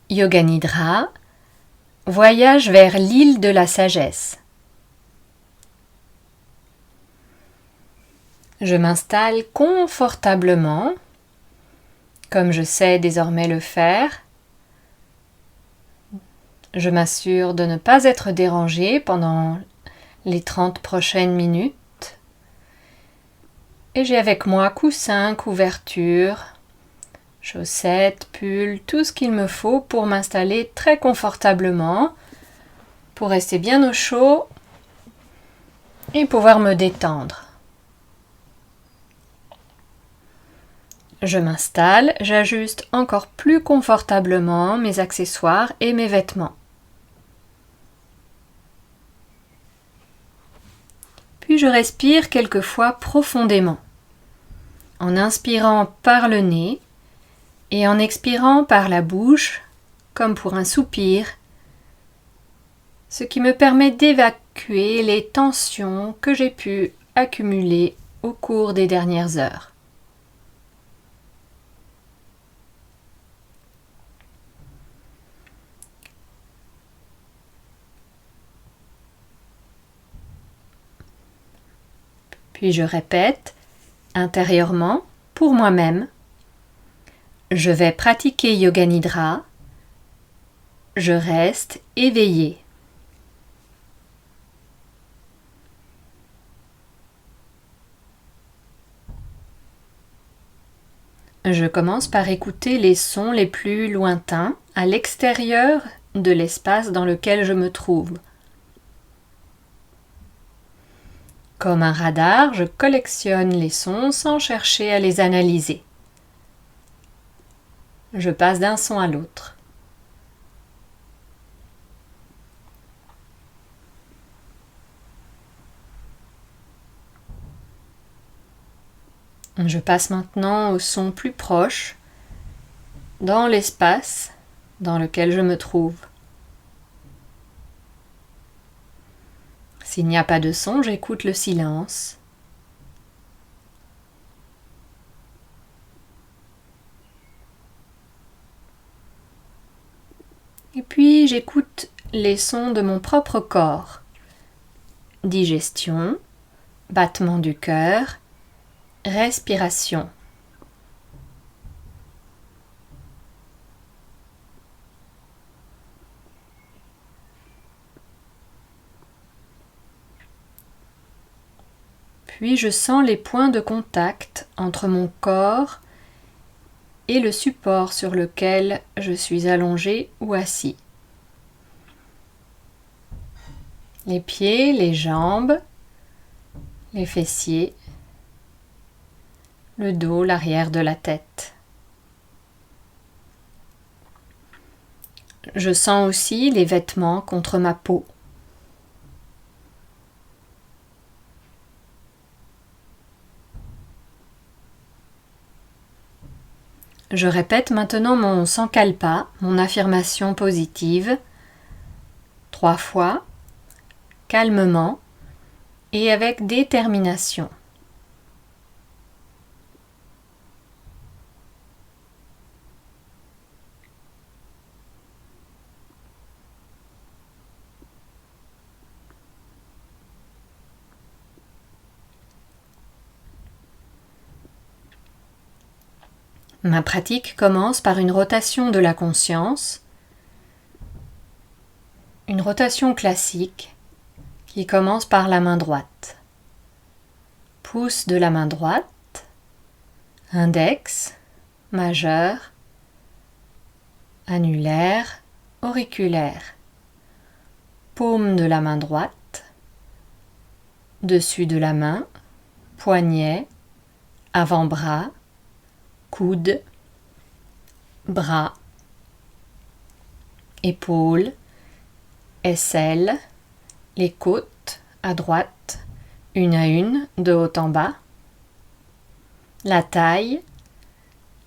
Yoga Nidra, voyage vers l'île de la sagesse. Je m'installe confortablement, comme je sais désormais le faire. Je m'assure de ne pas être dérangée pendant les 30 prochaines minutes. Et j'ai avec moi coussin, couverture, chaussettes, pull, tout ce qu'il me faut pour m'installer très confortablement, pour rester bien au chaud et pouvoir me détendre. Je m'installe, j'ajuste encore plus confortablement mes accessoires et mes vêtements. Puis je respire quelquefois profondément, en inspirant par le nez et en expirant par la bouche, comme pour un soupir, ce qui me permet d'évacuer les tensions que j'ai pu accumuler au cours des dernières heures. Puis je répète intérieurement pour moi-même. Je vais pratiquer Yoga Nidra. Je reste éveillé. Je commence par écouter les sons les plus lointains à l'extérieur de l'espace dans lequel je me trouve. Comme un radar, je collectionne les sons sans chercher à les analyser. Je passe d'un son à l'autre. Je passe maintenant au son plus proche, dans l'espace dans lequel je me trouve. S'il n'y a pas de son, j'écoute le silence. Et puis j'écoute les sons de mon propre corps. Digestion, battement du cœur, respiration. Puis je sens les points de contact entre mon corps et le support sur lequel je suis allongé ou assis. Les pieds, les jambes, les fessiers, le dos, l'arrière de la tête. Je sens aussi les vêtements contre ma peau. Je répète maintenant mon sankalpa, mon affirmation positive, 3 fois, calmement et avec détermination. Ma pratique commence par une rotation de la conscience, une rotation classique qui commence par la main droite. Pouce de la main droite, index, majeur, annulaire, auriculaire. Paume de la main droite, dessus de la main, poignet, avant-bras, coude, bras, épaules, aisselles, les côtes à droite, une à une, de haut en bas, la taille,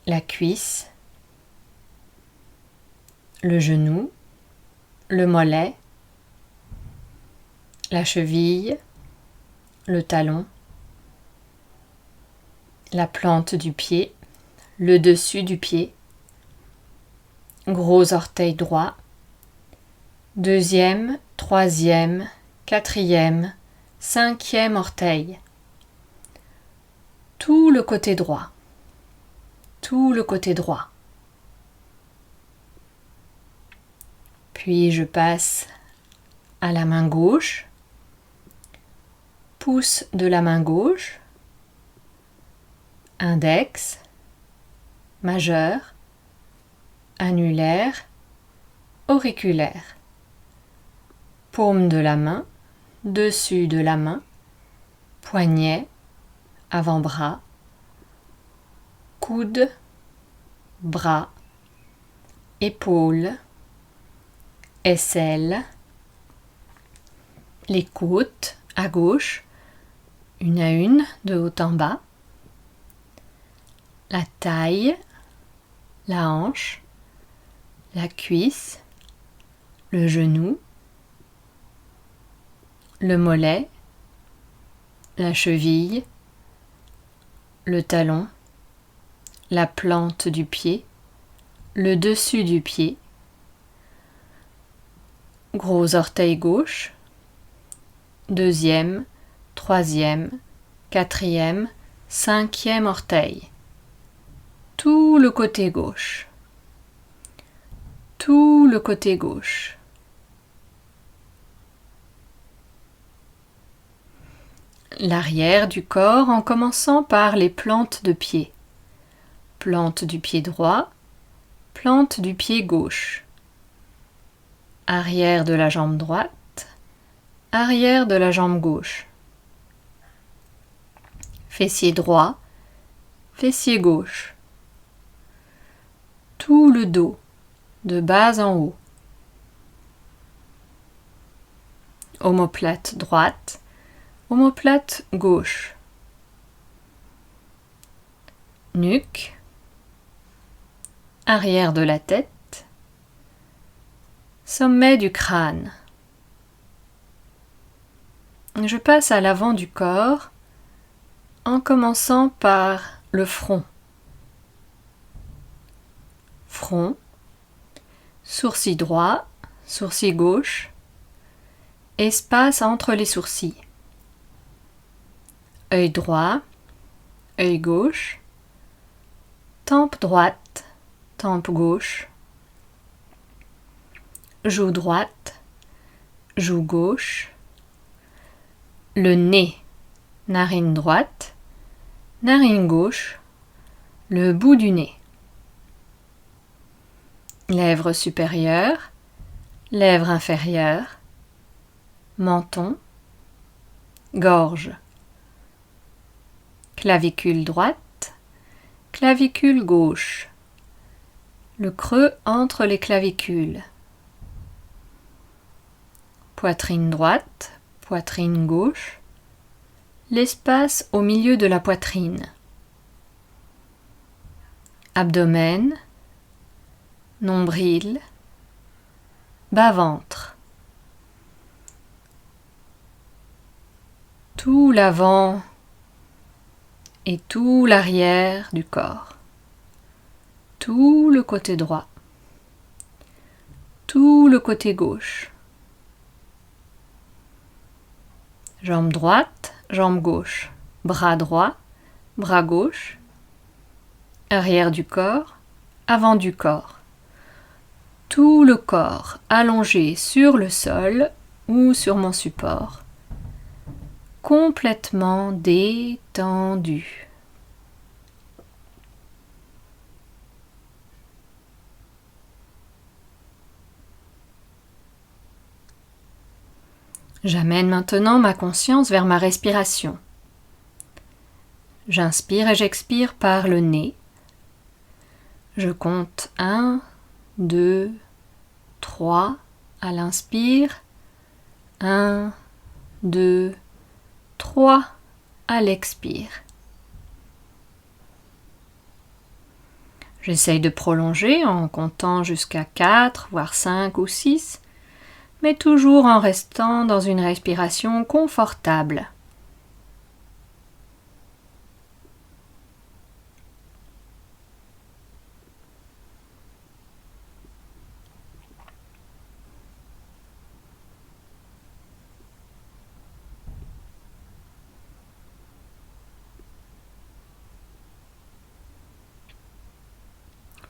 la cuisse, le genou, le mollet, la cheville, le talon, la plante du pied, le dessus du pied, gros orteil droit, deuxième, troisième, quatrième, cinquième orteil. Tout le côté droit, tout le côté droit. Puis je passe à la main gauche, pouce de la main gauche, index, majeur, annulaire, auriculaire, paume de la main, dessus de la main, poignet, avant-bras, coude, bras, épaule, aisselle, les côtes à gauche, une à une, de haut en bas, la taille, la hanche, la cuisse, le genou, le mollet, la cheville, le talon, la plante du pied, le dessus du pied, gros orteil gauche, deuxième, troisième, quatrième, cinquième orteil, tout le côté gauche, tout le côté gauche. L'arrière du corps en commençant par les plantes de pied. Plante du pied droit, plante du pied gauche. Arrière de la jambe droite, arrière de la jambe gauche. Fessier droit, fessier gauche. Tout le dos, de bas en haut. Omoplate droite, omoplate gauche. Nuque, arrière de la tête, sommet du crâne. Je passe à l'avant du corps en commençant par le front. Front, sourcil droit, sourcil gauche, espace entre les sourcils. Œil droit, œil gauche, tempe droite, tempe gauche, joue droite, joue gauche, le nez, narine droite, narine gauche, le bout du nez. Lèvres supérieures, lèvres inférieures, menton, gorge, clavicule droite, clavicule gauche, le creux entre les clavicules, poitrine droite, poitrine gauche, l'espace au milieu de la poitrine, abdomen, nombril, bas-ventre, tout l'avant et tout l'arrière du corps, tout le côté droit, tout le côté gauche, jambe droite, jambe gauche, bras droit, bras gauche, arrière du corps, avant du corps. Tout le corps allongé sur le sol ou sur mon support, complètement détendu. J'amène maintenant ma conscience vers ma respiration. J'inspire et j'expire par le nez. Je compte 1, 2, 3 à l'inspire, 1, 2, 3 à l'expire. J'essaye de prolonger en comptant jusqu'à 4, voire 5 ou 6, mais toujours en restant dans une respiration confortable.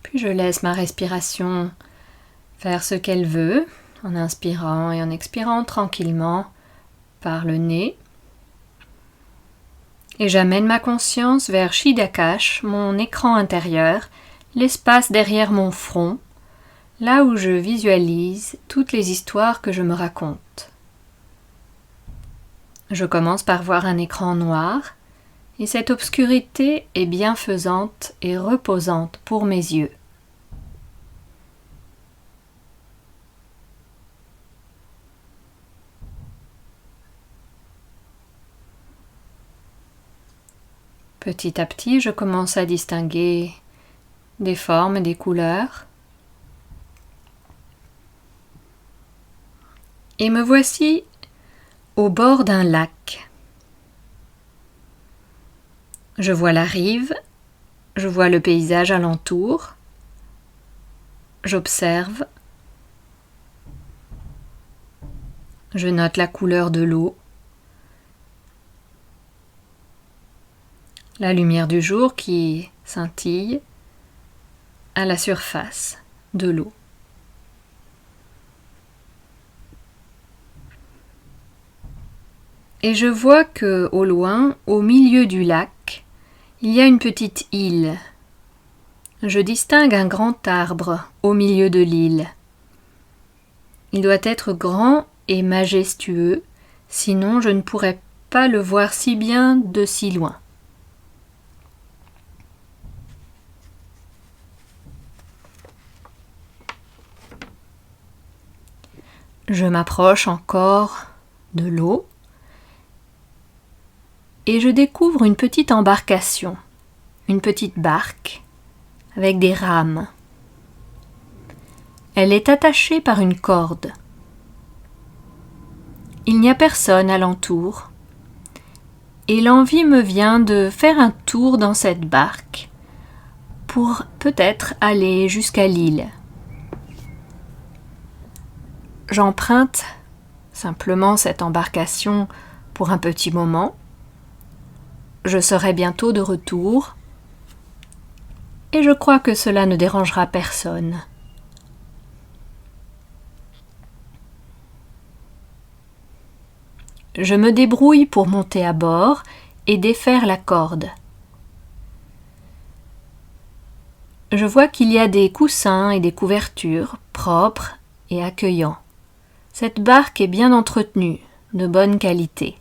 Puis je laisse ma respiration faire ce qu'elle veut, en inspirant et en expirant tranquillement par le nez. Et j'amène ma conscience vers Chiddakash, mon écran intérieur, l'espace derrière mon front, là où je visualise toutes les histoires que je me raconte. Je commence par voir un écran noir, et cette obscurité est bienfaisante et reposante pour mes yeux. Petit à petit, je commence à distinguer des formes et des couleurs. Et me voici au bord d'un lac. Je vois la rive, je vois le paysage alentour, j'observe, je note la couleur de l'eau, la lumière du jour qui scintille à la surface de l'eau. Et je vois que, au loin, au milieu du lac, il y a une petite île. Je distingue un grand arbre au milieu de l'île. Il doit être grand et majestueux, sinon je ne pourrais pas le voir si bien de si loin. Je m'approche encore de l'eau et je découvre une petite embarcation, une petite barque avec des rames. Elle est attachée par une corde. Il n'y a personne alentour et l'envie me vient de faire un tour dans cette barque pour peut-être aller jusqu'à l'île. J'emprunte simplement cette embarcation pour un petit moment. Je serai bientôt de retour et je crois que cela ne dérangera personne. Je me débrouille pour monter à bord et défaire la corde. Je vois qu'il y a des coussins et des couvertures propres et accueillants. Cette barque est bien entretenue, de bonne qualité.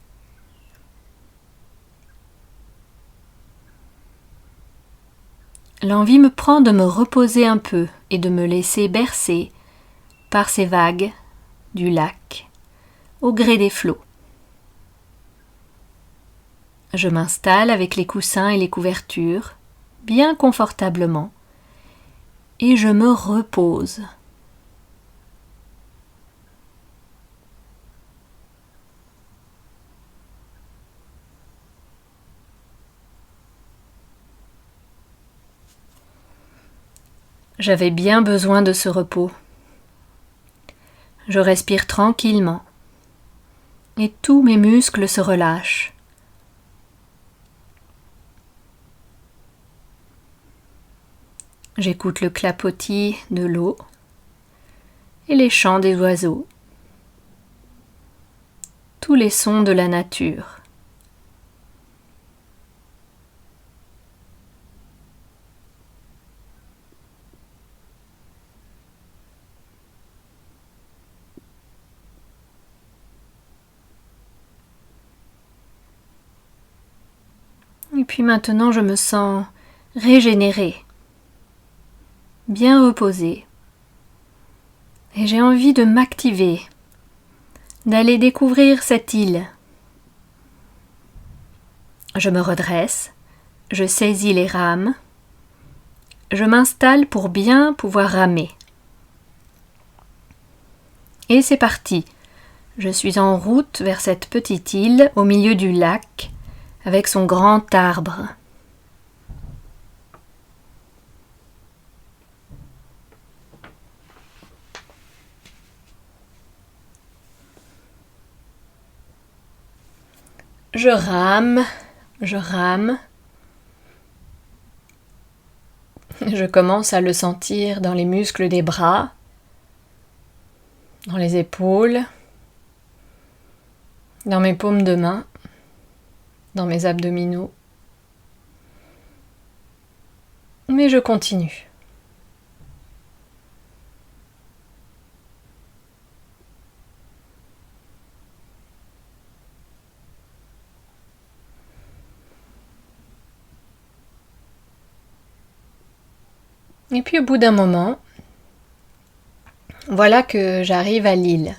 L'envie me prend de me reposer un peu et de me laisser bercer par ces vagues du lac, au gré des flots. Je m'installe avec les coussins et les couvertures, bien confortablement, et je me repose. J'avais bien besoin de ce repos. Je respire tranquillement et tous mes muscles se relâchent. J'écoute le clapotis de l'eau et les chants des oiseaux, tous les sons de la nature. Et puis maintenant, je me sens régénérée, bien reposée. Et j'ai envie de m'activer, d'aller découvrir cette île. Je me redresse, je saisis les rames, je m'installe pour bien pouvoir ramer. Et c'est parti. Je suis en route vers cette petite île au milieu du lac, avec son grand arbre. Je rame. Je commence à le sentir dans les muscles des bras, dans les épaules, dans mes paumes de main, dans mes abdominaux. Mais je continue. Et puis au bout d'un moment, voilà que j'arrive à l'île.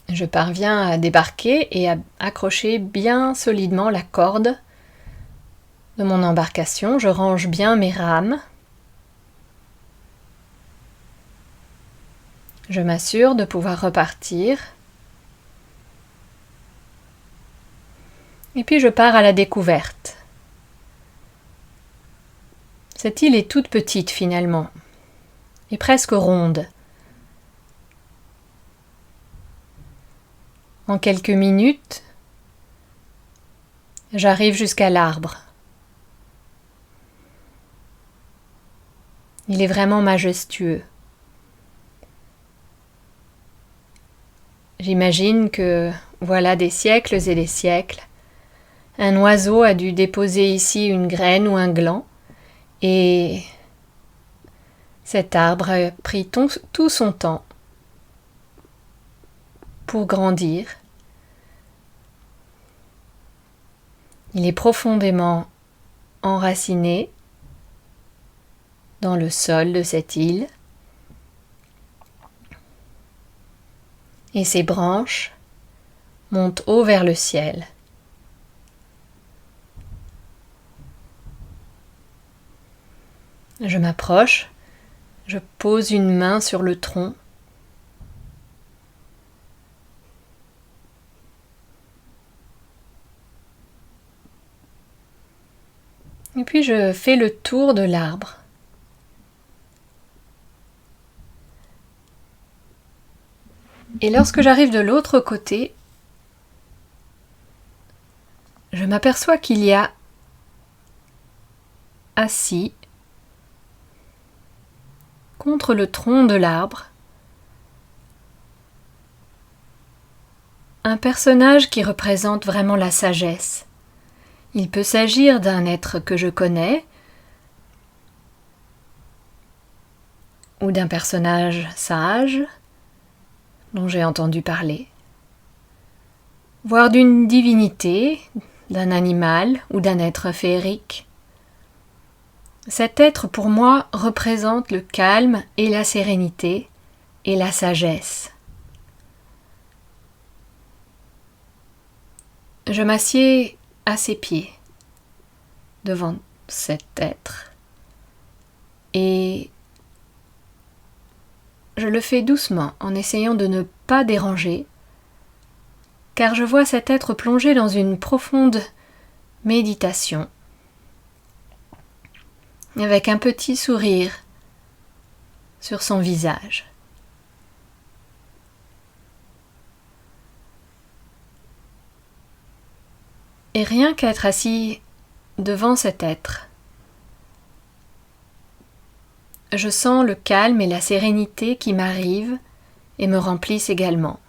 Je parviens à débarquer et à accrocher bien solidement la corde de mon embarcation. Je range bien mes rames. Je m'assure de pouvoir repartir. Et puis je pars à la découverte. Cette île est toute petite finalement, et presque ronde. En quelques minutes, j'arrive jusqu'à l'arbre. Il est vraiment majestueux. J'imagine que, voilà des siècles et des siècles, un oiseau a dû déposer ici une graine ou un gland, et cet arbre a pris tout son temps pour grandir. Il est profondément enraciné dans le sol de cette île, et ses branches montent haut vers le ciel. Je m'approche, je pose une main sur le tronc. Et puis je fais le tour de l'arbre. Et lorsque j'arrive de l'autre côté, je m'aperçois qu'il y a assis contre le tronc de l'arbre un personnage qui représente vraiment la sagesse. Il peut s'agir d'un être que je connais ou d'un personnage sage dont j'ai entendu parler, voire d'une divinité, d'un animal ou d'un être féerique. Cet être pour moi représente le calme et la sérénité et la sagesse. Je m'assieds à ses pieds devant cet être et je le fais doucement en essayant de ne pas déranger, car je vois cet être plongé dans une profonde méditation avec un petit sourire sur son visage. Et rien qu'être assis devant cet être, je sens le calme et la sérénité qui m'arrivent et me remplissent également.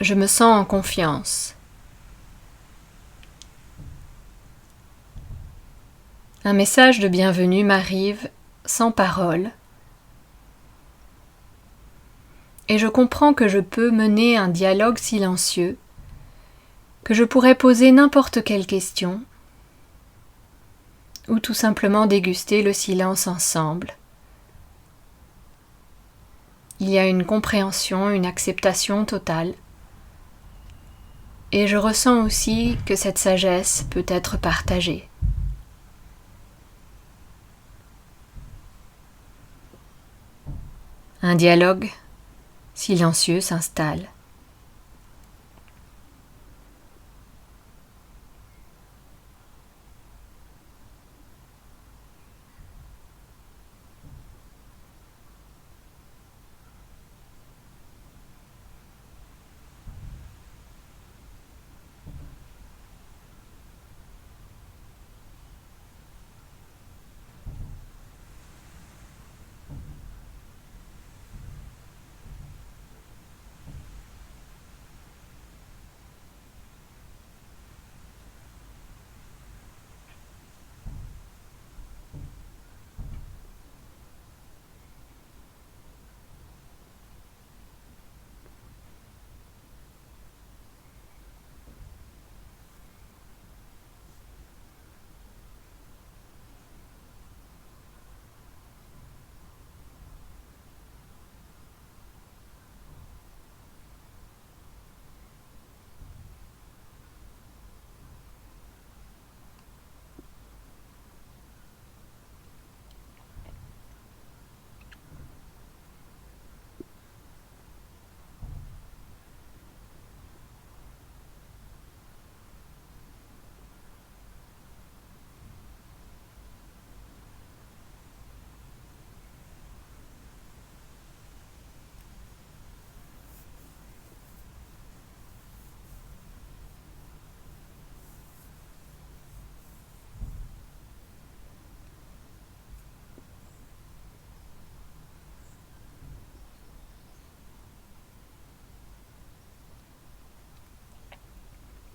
Je me sens en confiance. Un message de bienvenue m'arrive sans parole et je comprends que je peux mener un dialogue silencieux, que je pourrais poser n'importe quelle question ou tout simplement déguster le silence ensemble. Il y a une compréhension, une acceptation totale. Et je ressens aussi que cette sagesse peut être partagée. Un dialogue silencieux s'installe.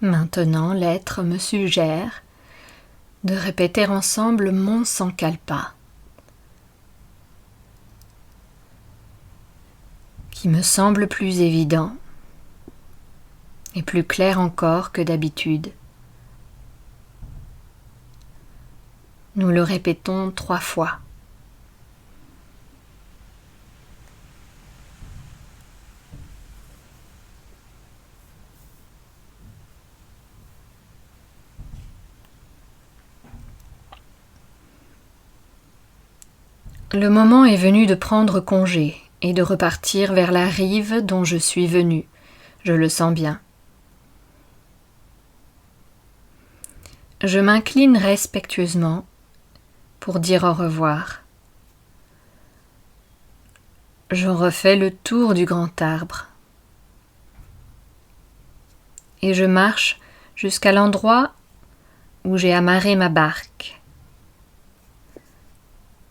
Maintenant, l'être me suggère de répéter ensemble mon Sankalpa, qui me semble plus évident et plus clair encore que d'habitude. Nous le répétons 3 fois. Le moment est venu de prendre congé et de repartir vers la rive dont je suis venu. Je le sens bien. Je m'incline respectueusement pour dire au revoir. Je refais le tour du grand arbre et je marche jusqu'à l'endroit où j'ai amarré ma barque,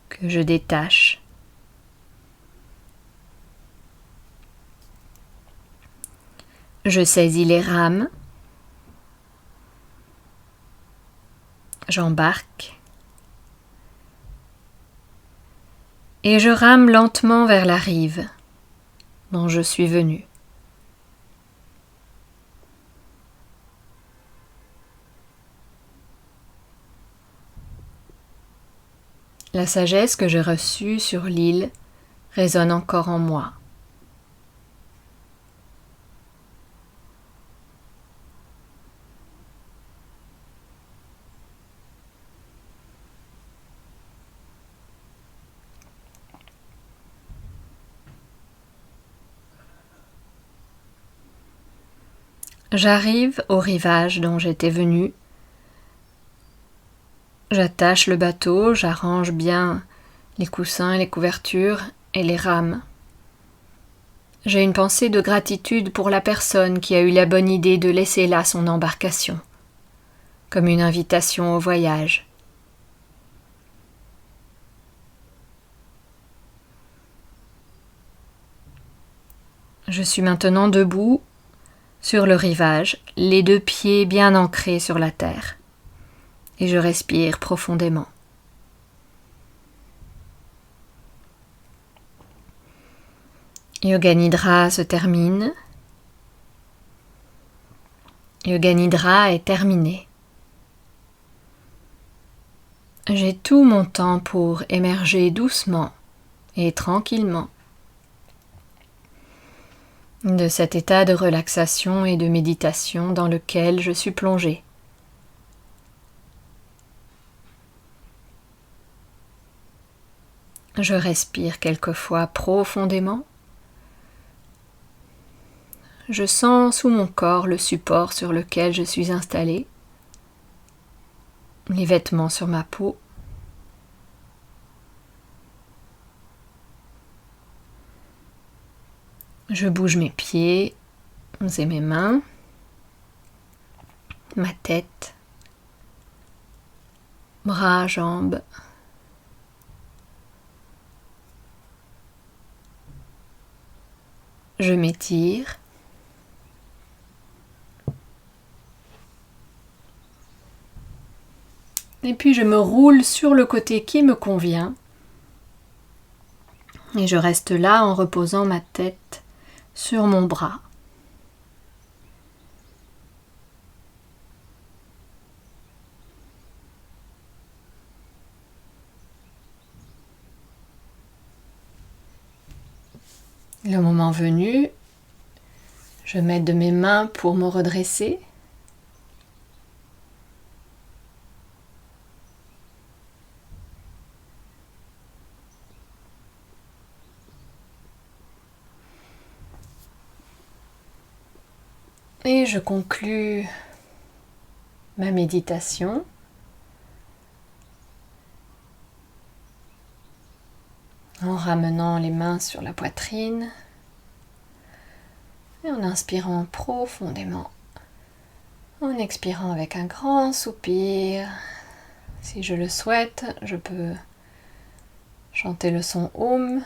que je détache. Je saisis les rames, j'embarque et je rame lentement vers la rive dont je suis venu. La sagesse que j'ai reçue sur l'île résonne encore en moi. J'arrive au rivage dont j'étais venu. J'attache le bateau, j'arrange bien les coussins, les couvertures et les rames. J'ai une pensée de gratitude pour la personne qui a eu la bonne idée de laisser là son embarcation, comme une invitation au voyage. Je suis maintenant debout sur le rivage, les 2 pieds bien ancrés sur la terre, et je respire profondément. Yoga Nidra se termine. Yoga Nidra est terminé. J'ai tout mon temps pour émerger doucement et tranquillement de cet état de relaxation et de méditation dans lequel je suis plongée. Je respire quelquefois profondément. Je sens sous mon corps le support sur lequel je suis installée, les vêtements sur ma peau. Je bouge mes pieds et mes mains, ma tête, bras, jambes. Je m'étire. Et puis je me roule sur le côté qui me convient. Et je reste là en reposant ma tête sur mon bras. Le moment venu, je m'aide de mes mains pour me redresser. Et je conclus ma méditation en ramenant les mains sur la poitrine et en inspirant profondément, en expirant avec un grand soupir. Si je le souhaite, je peux chanter le son Om.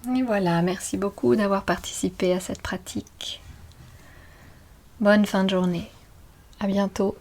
Et voilà, merci beaucoup d'avoir participé à cette pratique. Bonne fin de journée. À bientôt.